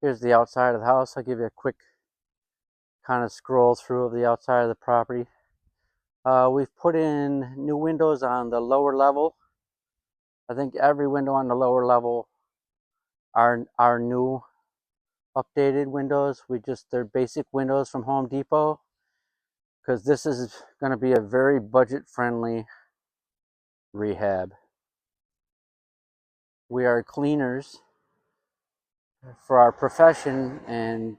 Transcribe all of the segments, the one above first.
Here's the outside of the house. I'll give you a quick kind of scroll through of the outside of the property. We've put in new windows on the lower level. I think every window on the lower level are new updated windows. They're basic windows from Home Depot, because this is going to be a very budget friendly rehab. We are cleaners for our profession, and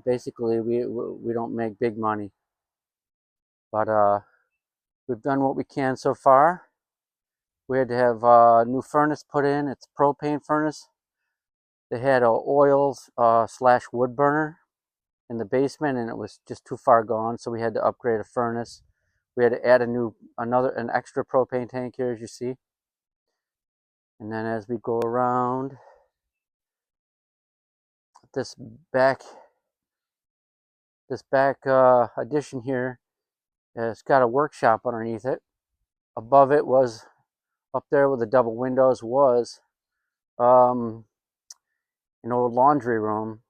basically we don't make big money, but we've done what we can so far. We had to have a new furnace put in. It's a propane furnace. They had a oil slash wood burner in the basement, and it was just too far gone, so we had to upgrade a furnace. We had to add an extra propane tank here, as you see. And then as we go around this back addition here, it's got a workshop underneath it. Above it was, up there with the double windows, was an old laundry room.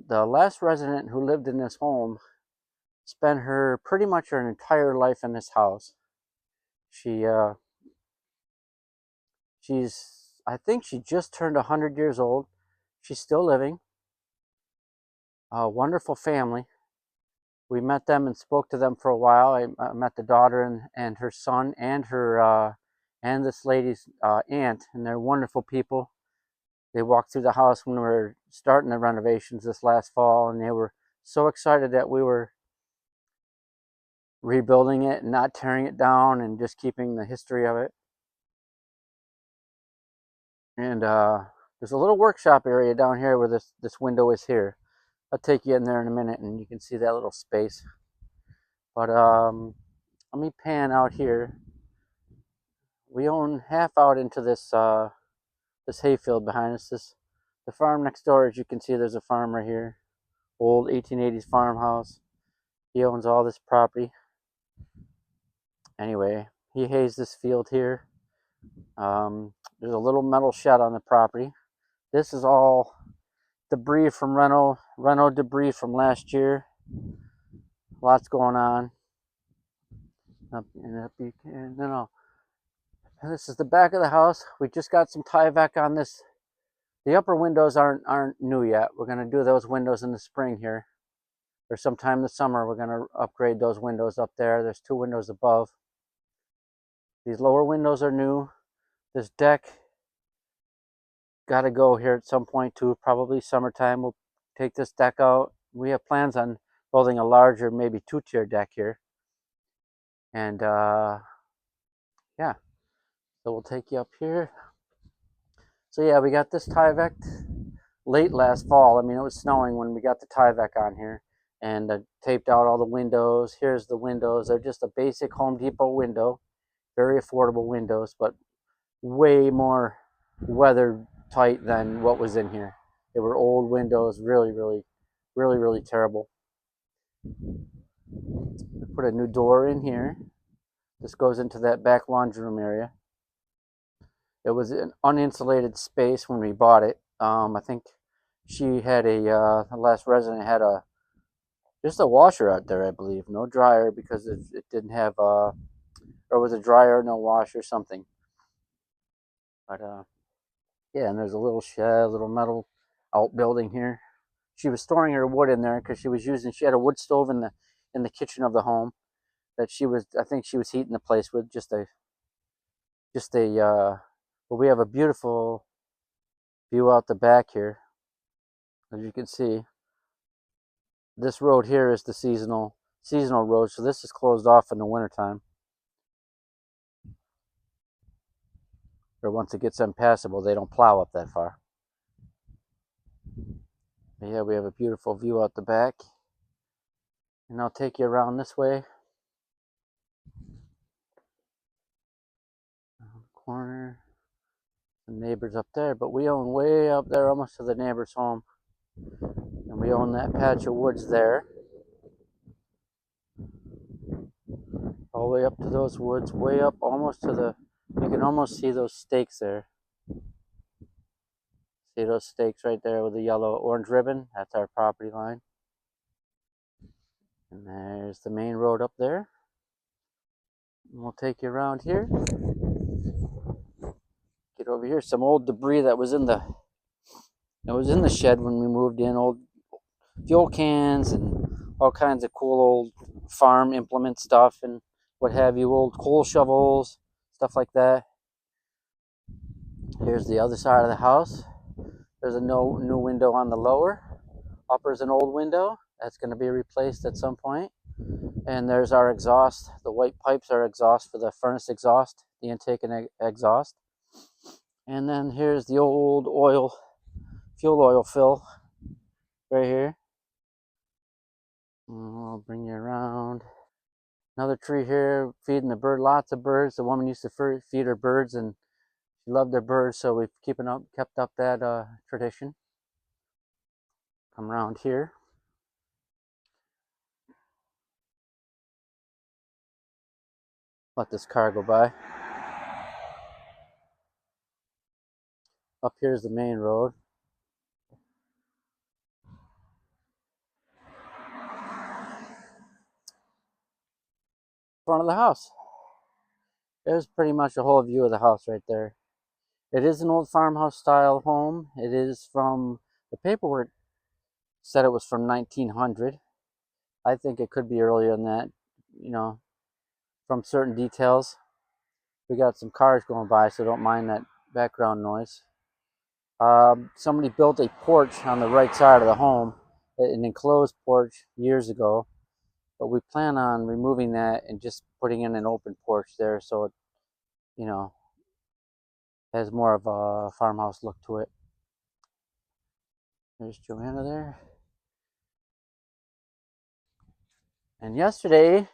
The last resident who lived in this home spent pretty much her entire life in this house. I think she just turned 100 years old. She's still living. A wonderful family. We met them and spoke to them for a while. I met the daughter and her son and and this lady's aunt, and they're wonderful people. They walked through the house when we were starting the renovations this last fall, and they were so excited that we were rebuilding it and not tearing it down and just keeping the history of it. And there's a little workshop area down here where this window is here. I'll take you in there in a minute and you can see that little space. But let me pan out here. We own half out into this hayfield behind us. The farm next door, as you can see, there's a farmer here. Old 1880s farmhouse. He owns all this property. Anyway, he hays this field here. There's a little metal shed on the property. This is all debris from Reno debris from last year. Lots going on. This is the back of the house. We just got some Tyvek on this. The upper windows aren't new yet. We're going to do those windows in the spring here, or sometime this summer. We're going to upgrade those windows up there. There's 2 windows above. These lower windows are new. This deck got to go here at some point too. Probably summertime. We'll take this deck out. We have plans on building a larger, maybe 2-tier deck here. And yeah, so we'll take you up here. So yeah, we got this Tyvek late last fall. I mean, it was snowing when we got the Tyvek on here, and taped out all the windows. Here's the windows. They're just a basic Home Depot window. Very affordable windows, but way more weather tight than what was in here. They were old windows, really terrible. Put a new door in here. This goes into that back laundry room area. It was an uninsulated space when we bought it. I think she had the last resident had just a washer out there, I believe. No dryer, because it didn't have or it was a dryer, no washer, something. But yeah, and there's a little shed, little metal outbuilding here. She was storing her wood in there because she had a wood stove in the kitchen of the home that I think she was heating the place with. But we have a beautiful view out the back here. As you can see, this road here is the seasonal road, so this is closed off in the wintertime. Or once it gets impassable, they don't plow up that far. But yeah, we have a beautiful view out the back. And I'll take you around this way. Corner. The neighbors up there, but we own way up there, almost to the neighbor's home. And we own that patch of woods there. All the way up to those woods, way up almost to you can almost see those stakes there. See those stakes right there with the yellow orange ribbon? That's our property line. And there's the main road up there. And we'll take you around here. Get over here. Some old debris that was in the shed when we moved in. Old fuel cans and all kinds of cool old farm implement stuff and what have you. Old coal shovels, stuff like that. Here's the other side of the house. There's a new window on the lower. Upper's an old window. That's going to be replaced at some point. And there's our exhaust. The white pipes are exhaust for the furnace exhaust, the intake and exhaust. And then here's the old fuel oil fill right here. I'll bring you around. Another tree here, feeding the bird, lots of birds. The woman used to feed her birds and she loved their birds, so we've kept up that tradition. Come around here. Let this car go by. Up here's the main road. Front of the house. There's pretty much a whole view of the house right there. It is an old farmhouse style home. It is from, the paperwork said it was from 1900. I think it could be earlier than that, you know, from certain details. We got some cars going by, so don't mind that background noise. Somebody built a porch on the right side of the home, an enclosed porch years ago, but we plan on removing that and just putting in an open porch there, so it, you know, has more of a farmhouse look to it. There's Joanna there. And yesterday,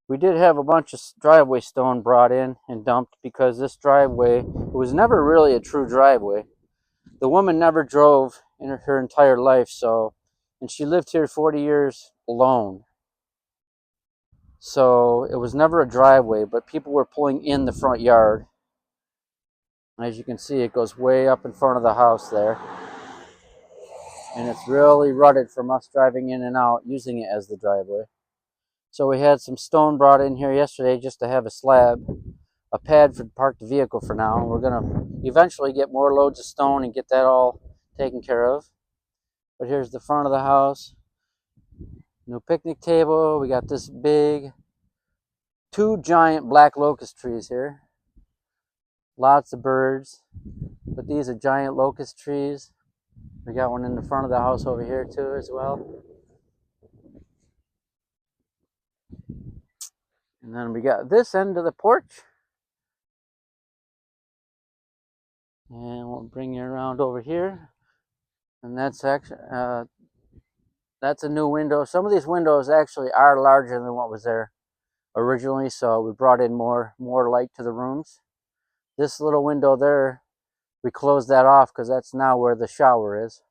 we did have a bunch of driveway stone brought in and dumped because this driveway, it was never really a true driveway. The woman never drove in her entire life, so, and she lived here 40 years alone. So it was never a driveway, but people were pulling in the front yard. As you can see, it goes way up in front of the house there. And it's really rutted from us driving in and out, using it as the driveway. So we had some stone brought in here yesterday just to have a slab, a pad for park the vehicle for now. We're going to eventually get more loads of stone and get that all taken care of. But here's the front of the house. New picnic table. We got this big, 2 giant black locust trees here. Lots of birds. But these are giant locust trees. We got one in the front of the house over here too as well. And then we got this end of the porch. And we'll bring you around over here. And that's actually, that's a new window. Some of these windows actually are larger than what was there originally, so we brought in more light to the rooms. This little window there, we closed that off because that's now where the shower is.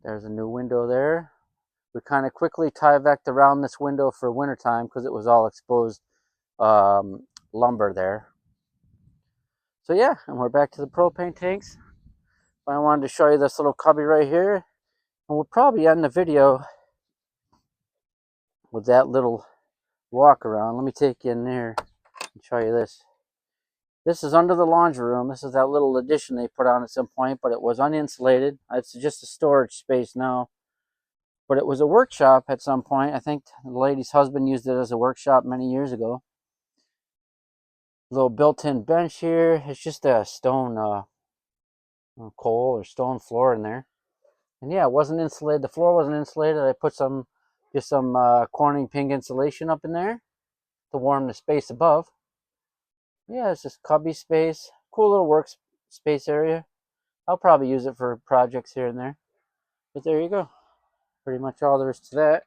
There's a new window there. We kind of quickly tie-vacked around this window for wintertime because it was all exposed lumber there. So yeah, and we're back to the propane tanks. I wanted to show you this little cubby right here. And we'll probably end the video with that little walk around. Let me take you in there and show you this. This is under the laundry room. This is that little addition they put on at some point, but it was uninsulated. It's just a storage space now. But it was a workshop at some point. I think the lady's husband used it as a workshop many years ago. Little built-in bench here. It's just a stone coal or stone floor in there. And yeah, it wasn't insulated. The floor wasn't insulated. I put some Corning pink insulation up in there to warm the space above. Yeah, it's just cubby space. Cool little workspace area. I'll probably use it for projects here and there. But there you go. Pretty much all there is to that.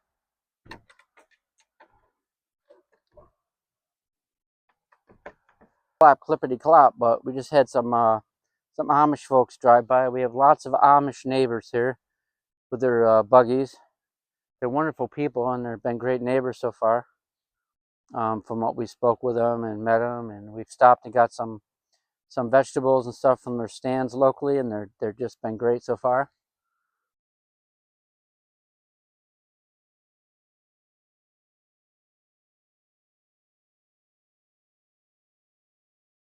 Clippity clop, but we just had some Amish folks drive by. We have lots of Amish neighbors here with their buggies. They're wonderful people and they've been great neighbors so far. From what we spoke with them and met them, and we've stopped and got some some vegetables and stuff from their stands locally, and they're just been great so far.